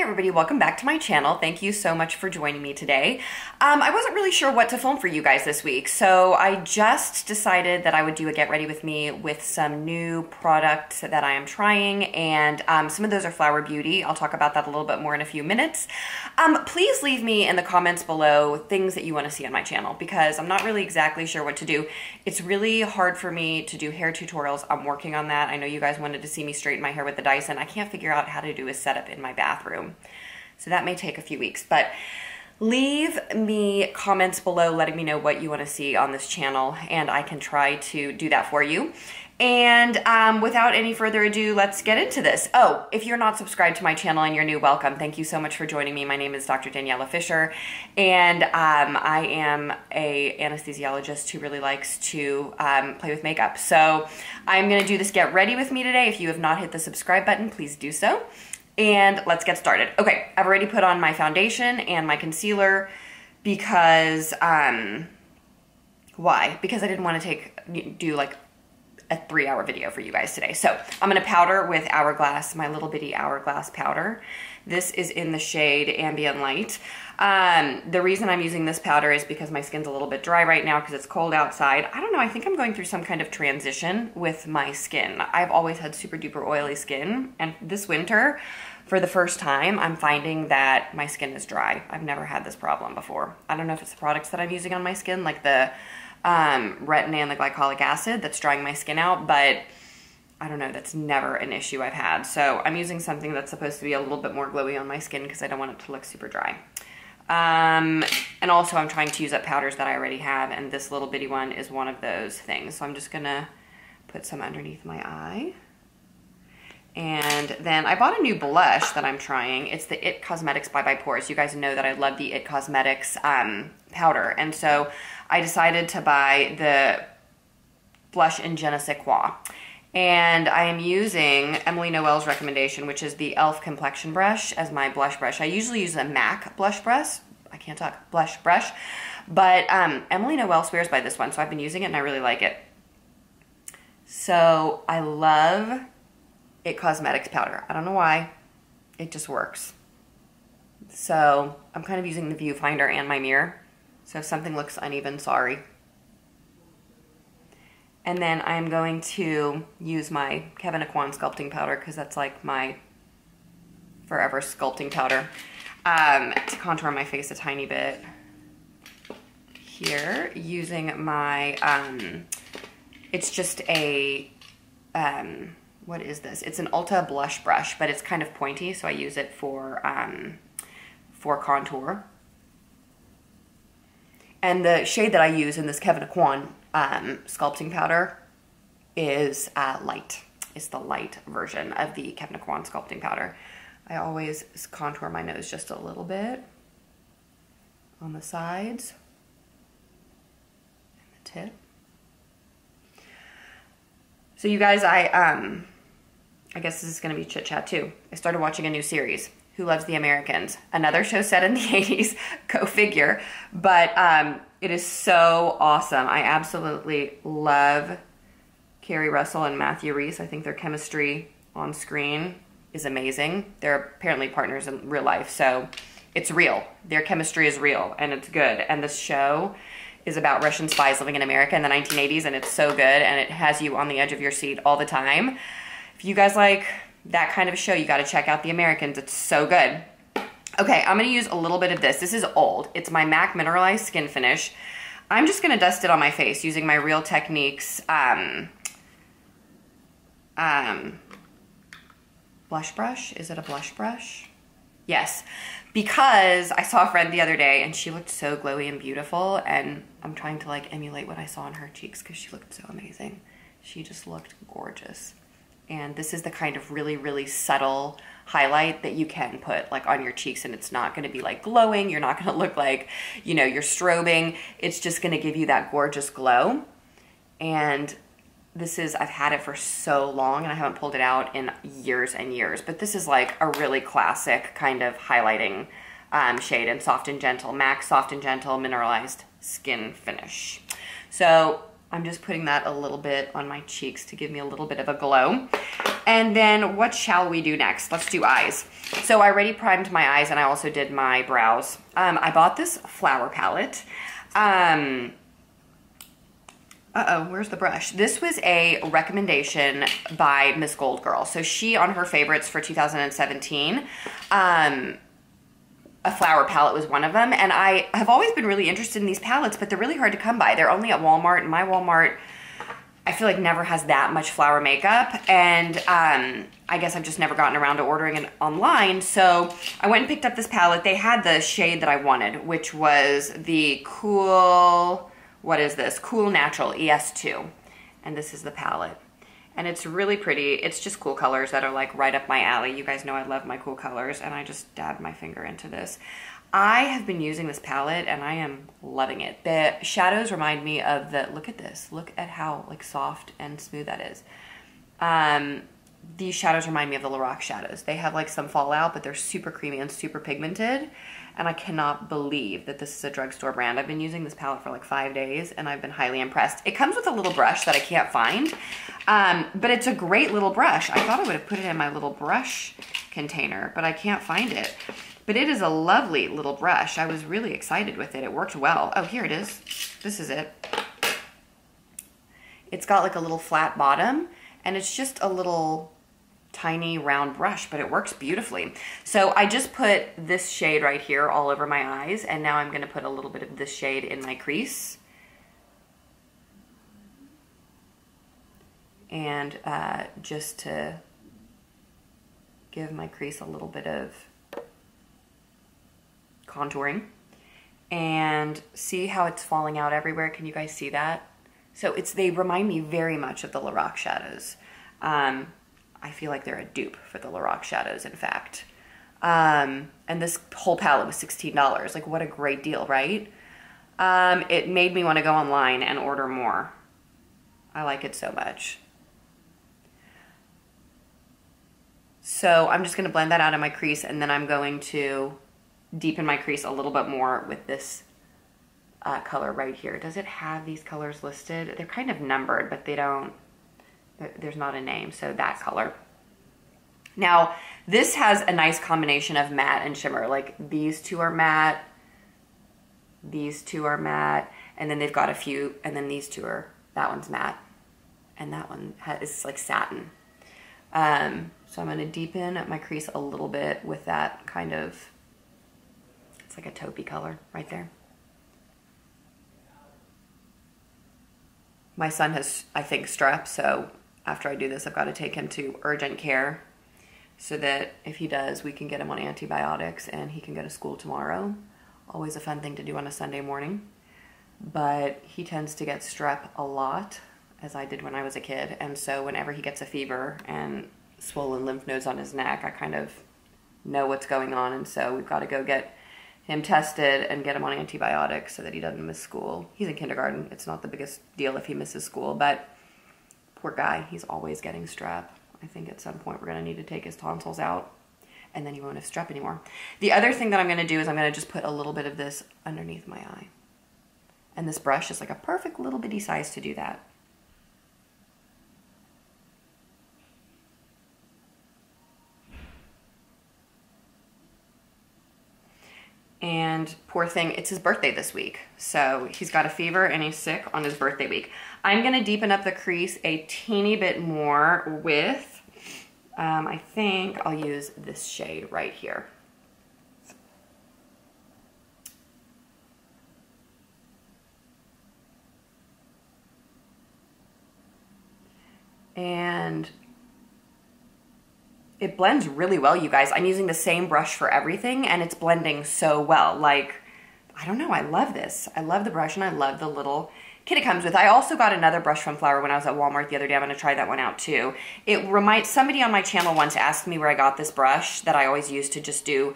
Hey everybody, welcome back to my channel. Thank you so much for joining me today. I wasn't really sure what to film for you guys this week, so I just decided that I would do a get ready with me with some new products that I am trying, and some of those are Flower Beauty. I'll talk about that a little bit more in a few minutes. Please leave me in the comments below things that you want to see on my channel, because I'm not really exactly sure what to do. It's really hard for me to do hair tutorials. I'm working on that. I know you guys wanted to see me straighten my hair with the Dyson. I can't figure out how to do a setup in my bathroom. So that may take a few weeks, but leave me comments below letting me know what you want to see on this channel, and I can try to do that for you. And without any further ado, let's get into this. Oh, if you're not subscribed to my channel and you're new, welcome. Thank you so much for joining me. My name is Dr. Daniela Fisher, and I am a anesthesiologist who really likes to play with makeup. So I'm gonna do this get ready with me today. If you have not hit the subscribe button, please do so. And let's get started. Okay, I've already put on my foundation and my concealer because, why? Because I didn't want to do like a 3-hour video for you guys today. So I'm gonna powder with Hourglass, my little bitty Hourglass powder. This is in the shade Ambient Light. The reason I'm using this powder is because my skin's a little bit dry right now because it's cold outside. I don't know, I think I'm going through some kind of transition with my skin. I've always had super duper oily skin, and this winter, for the first time, I'm finding that my skin is dry. I've never had this problem before. I don't know if it's the products that I'm using on my skin, like the retin and the glycolic acid that's drying my skin out, but I don't know, that's never an issue I've had. So I'm using something that's supposed to be a little bit more glowy on my skin because I don't want it to look super dry. And also I'm trying to use up powders that I already have, and this little bitty one is one of those things. So I'm just gonna put some underneath my eye. And then I bought a new blush that I'm trying. It's the It Cosmetics by Pores. You guys know that I love the It Cosmetics powder. And so I decided to buy the blush in Je ne sais quoi. And I am using Emily Noel's recommendation, which is the e.l.f. Complexion Brush, as my blush brush. I usually use a MAC blush brush. I can't talk, blush brush. But Emily Noel swears by this one, so I've been using it and I really like it. So I love It Cosmetics powder. I don't know why, it just works. So I'm kind of using the viewfinder and my mirror. So if something looks uneven, sorry. And then I'm going to use my Kevyn Aucoin sculpting powder, because that's like my forever sculpting powder, to contour my face a tiny bit here, using my, it's just a, what is this? It's an Ulta blush brush, but it's kind of pointy, so I use it for contour. And the shade that I use in this Kevyn Aucoin sculpting powder is light. It's the light version of the Kevyn Aucoin sculpting powder. I always contour my nose just a little bit on the sides and the tip. So you guys, I guess this is going to be chit chat too. I started watching a new series, Who Loves the Americans? Another show set in the 80s, go figure. But it is so awesome. I absolutely love Carrie Russell and Matthew Rhys. I think their chemistry on screen is amazing. They're apparently partners in real life, so it's real. Their chemistry is real, and it's good. And this show is about Russian spies living in America in the 1980s, and it's so good, and it has you on the edge of your seat all the time. If you guys like that kind of show, you got to check out The Americans. It's so good. Okay, I'm going to use a little bit of this. This is old. It's my MAC Mineralized Skin Finish. I'm just going to dust it on my face using my Real Techniques blush brush. Is it a blush brush? Yes, because I saw a friend the other day and she looked so glowy and beautiful, and I'm trying to like emulate what I saw on her cheeks because she looked so amazing. She just looked gorgeous. And this is the kind of really, really subtle highlight that you can put like on your cheeks, and it's not gonna be like glowing. You're not gonna look like, you know, you're strobing. It's just gonna give you that gorgeous glow. And this is, I've had it for so long and I haven't pulled it out in years and years, but this is like a really classic kind of highlighting shade in Soft and Gentle, MAC Soft and Gentle Mineralized Skin Finish. So I'm just putting that a little bit on my cheeks to give me a little bit of a glow. And then what shall we do next? Let's do eyes. So I already primed my eyes and I also did my brows. I bought this flower palette. Where's the brush? This was a recommendation by Miss Gold Girl. So she, on her favorites for 2017, a flower palette was one of them. And I have always been really interested in these palettes, but they're really hard to come by. They're only at Walmart, and my Walmart, I feel like, never has that much flower makeup. And I guess I've just never gotten around to ordering it online. So I went and picked up this palette. They had the shade that I wanted, which was the Cool, what is this? Cool Natural ES2. And this is the palette. And it's really pretty. It's just cool colors that are like right up my alley. You guys know I love my cool colors, and I just dabbed my finger into this. I have been using this palette and I am loving it. The shadows remind me of the, look at this. Look at how like soft and smooth that is. These shadows remind me of the Lorac shadows. They have like some fallout, but they're super creamy and super pigmented. And I cannot believe that this is a drugstore brand. I've been using this palette for like 5 days and I've been highly impressed. It comes with a little brush that I can't find, but it's a great little brush. I thought I would have put it in my little brush container, but I can't find it. But it is a lovely little brush. I was really excited with it. It worked well. Oh, here it is. This is it. It's got like a little flat bottom, and it's just a little tiny round brush, but it works beautifully. So I just put this shade right here all over my eyes, and now I'm going to put a little bit of this shade in my crease. And just to give my crease a little bit of contouring. And see how it's falling out everywhere? Can you guys see that? So they remind me very much of the Lorac shadows. I feel like they're a dupe for the Lorac shadows, in fact. And this whole palette was $16. Like, what a great deal, right? It made me want to go online and order more. I like it so much. So I'm just going to blend that out in my crease, and then I'm going to deepen my crease a little bit more with this color right here. Does it have these colors listed? They're kind of numbered, but they don't. There's not a name, so that color. Now, this has a nice combination of matte and shimmer. Like, these two are matte, these two are matte, and then they've got a few, and then these two are, that one's matte, and that one is like satin. So I'm going to deepen my crease a little bit with that kind of, it's like a taupey color right there. My son has, I think, strep, so after I do this, I've got to take him to urgent care so that if he does, we can get him on antibiotics and he can go to school tomorrow. Always a fun thing to do on a Sunday morning. But he tends to get strep a lot, as I did when I was a kid. And so whenever he gets a fever and swollen lymph nodes on his neck, I kind of know what's going on. And so we've got to go get him tested and get him on antibiotics so that he doesn't miss school. He's in kindergarten. It's not the biggest deal if he misses school, but poor guy, he's always getting strep. I think at some point we're going to need to take his tonsils out, and then he won't have strep anymore. The other thing that I'm going to do is I'm going to just put a little bit of this underneath my eye. And this brush is like a perfect little bitty size to do that. And poor thing, it's his birthday this week. So he's got a fever and he's sick on his birthday week. I'm gonna deepen up the crease a teeny bit more with, I think I'll use this shade right here. And it blends really well, you guys. I'm using the same brush for everything and it's blending so well. Like, I don't know, I love this. I love the brush and I love the little kit it comes with. I also got another brush from Flower when I was at Walmart the other day. I'm gonna try that one out too. It reminds, somebody on my channel once asked me where I got this brush that I always use to just do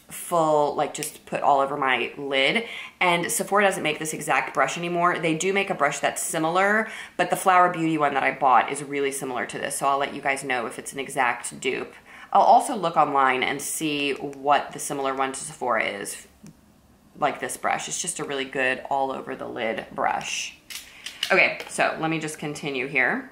full, like just put all over my lid. And Sephora doesn't make this exact brush anymore. They do make a brush that's similar, but the Flower Beauty one that I bought is really similar to this. So I'll let you guys know if it's an exact dupe. I'll also look online and see what the similar one to Sephora is, like this brush. It's just a really good all over the lid brush. Okay, so let me just continue here.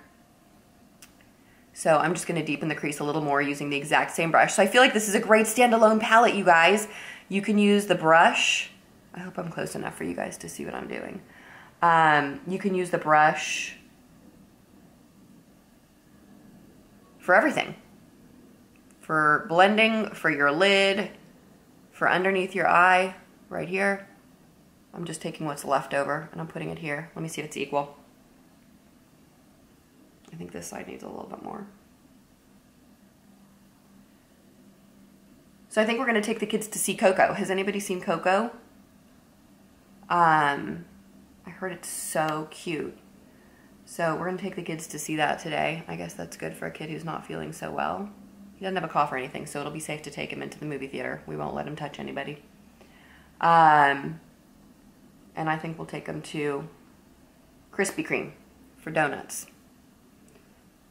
So I'm just gonna deepen the crease a little more using the exact same brush. So I feel like this is a great standalone palette, you guys. You can use the brush. I hope I'm close enough for you guys to see what I'm doing. You can use the brush for everything. For blending, for your lid, for underneath your eye, right here. I'm just taking what's left over and I'm putting it here. Let me see if it's equal. I think this side needs a little bit more. So I think we're gonna take the kids to see Coco. Has anybody seen Coco? I heard it's so cute. So we're gonna take the kids to see that today. I guess that's good for a kid who's not feeling so well. He doesn't have a cough or anything, so it'll be safe to take him into the movie theater. We won't let him touch anybody. And I think we'll take him to Krispy Kreme for donuts.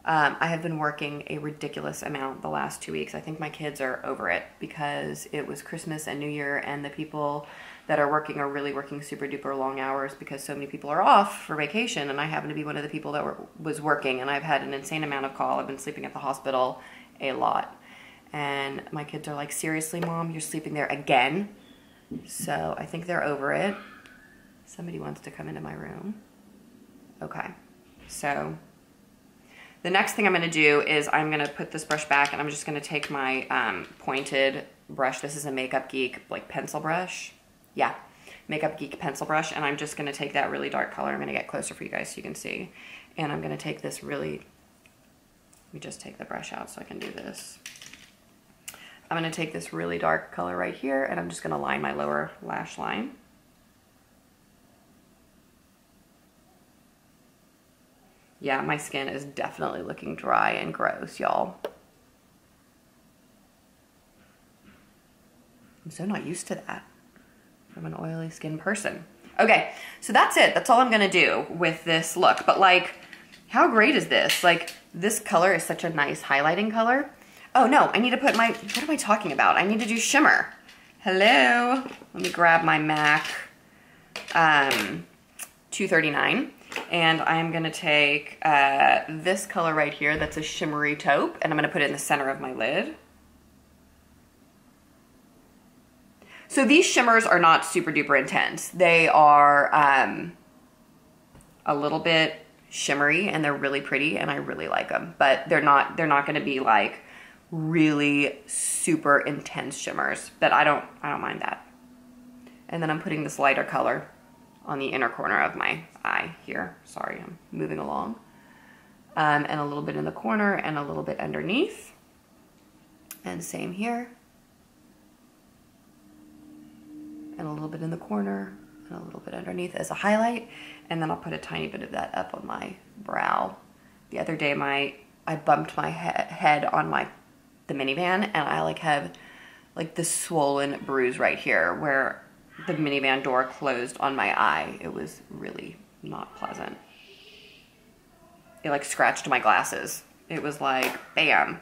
I have been working a ridiculous amount the last 2 weeks. I think my kids are over it because it was Christmas and New Year, and the people that are working are really working super duper long hours because so many people are off for vacation, and I happen to be one of the people that was working, and I've had an insane amount of call. I've been sleeping at the hospital a lot. And my kids are like, seriously, Mom, you're sleeping there again? So I think they're over it. Somebody wants to come into my room. Okay, so the next thing I'm gonna do is I'm gonna put this brush back and I'm just gonna take my pointed brush. This is a Makeup Geek like pencil brush. Yeah, Makeup Geek pencil brush. And I'm just gonna take that really dark color. I'm gonna get closer for you guys so you can see. And I'm gonna take this really, let me just take the brush out so I can do this. I'm gonna take this really dark color right here and I'm just gonna line my lower lash line. Yeah, my skin is definitely looking dry and gross, y'all. I'm so not used to that from an oily skin person. Okay, so that's it. That's all I'm gonna do with this look. But like, how great is this? Like, this color is such a nice highlighting color. Oh no, I need to put my, what am I talking about? I need to do shimmer. Hello, let me grab my MAC 239. And I'm gonna take this color right here that's a shimmery taupe, and I'm gonna put it in the center of my lid. So these shimmers are not super duper intense. They are a little bit shimmery and they're really pretty and I really like them, but they're not gonna be like really super intense shimmers, but I don't mind that. And then I'm putting this lighter color on the inner corner of my eye here. Sorry, I'm moving along. And a little bit in the corner and a little bit underneath. And same here. And a little bit in the corner and a little bit underneath as a highlight. And then I'll put a tiny bit of that up on my brow. The other day I bumped my head on the minivan and I like have like this swollen bruise right here where the minivan door closed on my eye. It was really not pleasant. It like scratched my glasses. It was like, bam.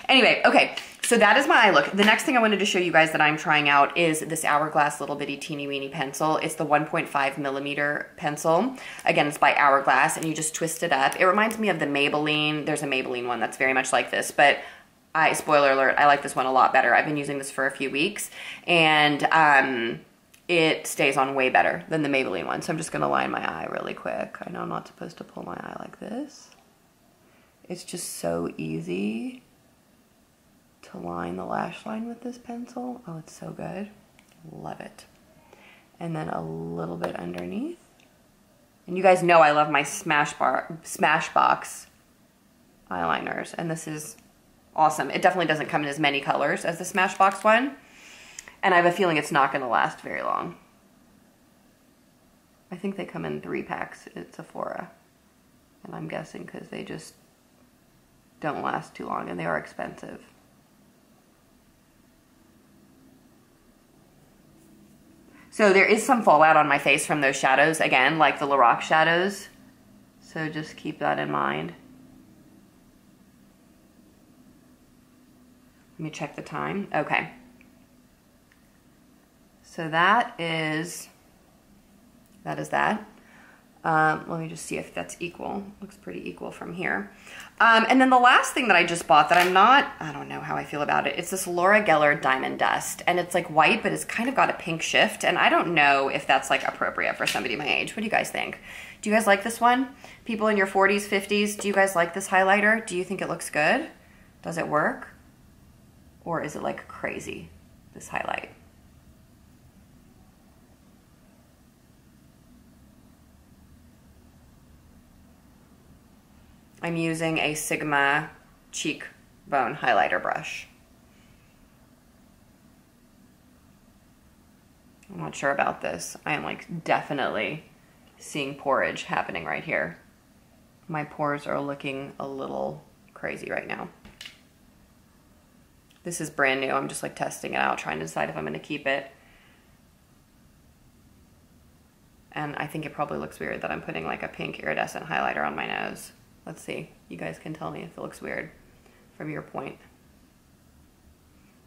Anyway, okay, so that is my eye look. The next thing I wanted to show you guys that I'm trying out is this Hourglass little bitty teeny weeny pencil. It's the 1.5 millimeter pencil. Again, it's by Hourglass and you just twist it up. It reminds me of the Maybelline. There's a Maybelline one that's very much like this, but spoiler alert, I like this one a lot better. I've been using this for a few weeks and it stays on way better than the Maybelline one. So I'm just gonna line my eye really quick. I know I'm not supposed to pull my eye like this. It's just so easy to line the lash line with this pencil. Oh, it's so good. Love it. And then a little bit underneath. And you guys know I love my Smashbox eyeliners. And this is awesome. It definitely doesn't come in as many colors as the Smashbox one. And I have a feeling it's not going to last very long. I think they come in 3-packs at Sephora. And I'm guessing because they just don't last too long and they are expensive. So there is some fallout on my face from those shadows, again, like the Lorac shadows. So just keep that in mind. Let me check the time. Okay. So that is that. Let me just see if that's equal. Looks pretty equal from here. And then the last thing that I just bought that I don't know how I feel about it. It's this Laura Geller Diamond Dust. And it's like white, but it's kind of got a pink shift. And I don't know if that's like appropriate for somebody my age. What do you guys think? Do you guys like this one? People in your 40s, 50s, do you guys like this highlighter? Do you think it looks good? Does it work? Or is it like crazy, this highlight? I'm using a Sigma cheekbone highlighter brush. I'm not sure about this. I am like definitely seeing porridge happening right here. My pores are looking a little crazy right now. This is brand new. I'm just like testing it out, trying to decide if I'm gonna keep it. And I think it probably looks weird that I'm putting like a pink iridescent highlighter on my nose. Let's see. You guys can tell me if it looks weird from your point.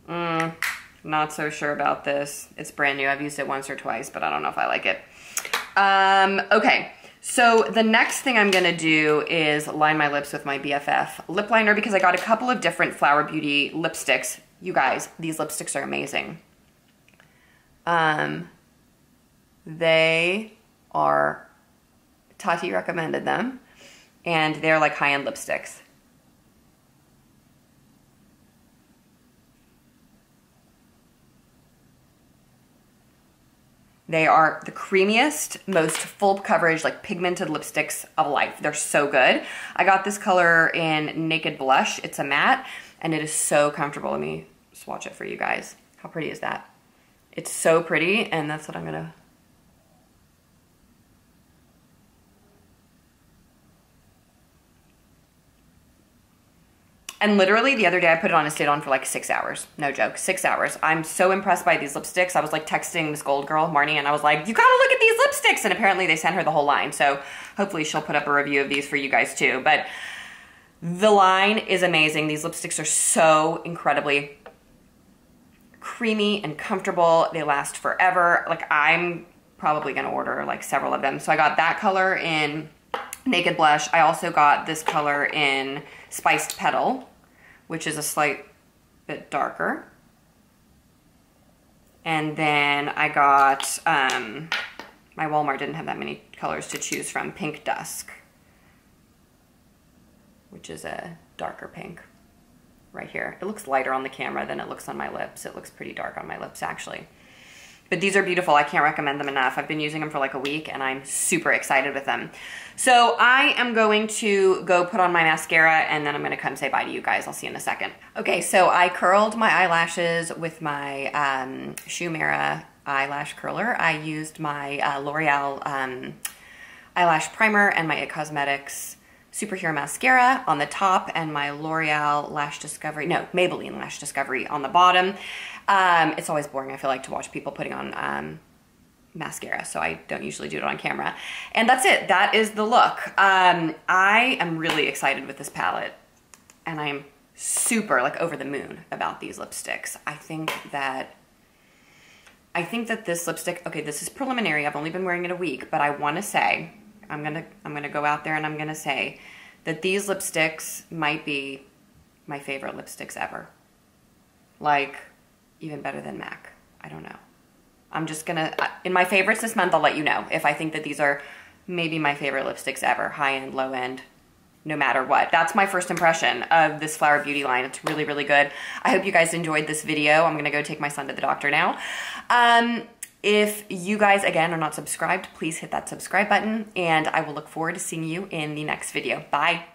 Not so sure about this. It's brand new. I've used it once or twice, but I don't know if I like it. Okay, so the next thing I'm gonna do is line my lips with my BFF lip liner because I got a couple of different Flower Beauty lipsticks. You guys, these lipsticks are amazing. They are, Tati recommended them. And they're like high-end lipsticks. They are the creamiest, most full coverage, like pigmented lipsticks of life. They're so good. I got this color in Naked Blush. It's a matte, and it is so comfortable. Let me swatch it for you guys. How pretty is that? It's so pretty, and that's what I'm gonna... And literally the other day I put it on and stayed on for like 6 hours. No joke, 6 hours. I'm so impressed by these lipsticks. I was like texting this gold girl, Marnie, and I was like, you gotta look at these lipsticks. And apparently they sent her the whole line. So hopefully she'll put up a review of these for you guys too. But the line is amazing. These lipsticks are so incredibly creamy and comfortable. They last forever. Like I'm probably gonna order like several of them. So I got that color in Naked Blush. I also got this color in Spiced Petal, which is a slight bit darker. And then I got, my Walmart didn't have that many colors to choose from, Pink Dusk, which is a darker pink right here. It looks lighter on the camera than it looks on my lips. It looks pretty dark on my lips actually. But these are beautiful. I can't recommend them enough. I've been using them for like a week and I'm super excited with them. So I am going to go put on my mascara and then I'm gonna come say bye to you guys. I'll see you in a second. Okay, so I curled my eyelashes with my Shumera eyelash curler. I used my L'Oreal eyelash primer and my It Cosmetics Superhero Mascara on the top and my L'Oreal Maybelline Lash Discovery on the bottom. It's always boring, I feel like, to watch people putting on mascara, so I don't usually do it on camera. And that's it. That is the look. I am really excited with this palette, and I'm super, like, over the moon about these lipsticks. I think that this lipstick, okay, this is preliminary. I've only been wearing it a week, but I want to say, I'm gonna go out there and I'm gonna say that these lipsticks might be my favorite lipsticks ever. Like, even better than MAC. I don't know. I'm just gonna, in my favorites this month, I'll let you know if I think that these are maybe my favorite lipsticks ever. High end, low end, no matter what. That's my first impression of this Flower Beauty line. It's really, really good. I hope you guys enjoyed this video. I'm gonna go take my son to the doctor now. If you guys, again, are not subscribed, please hit that subscribe button, and I will look forward to seeing you in the next video. Bye.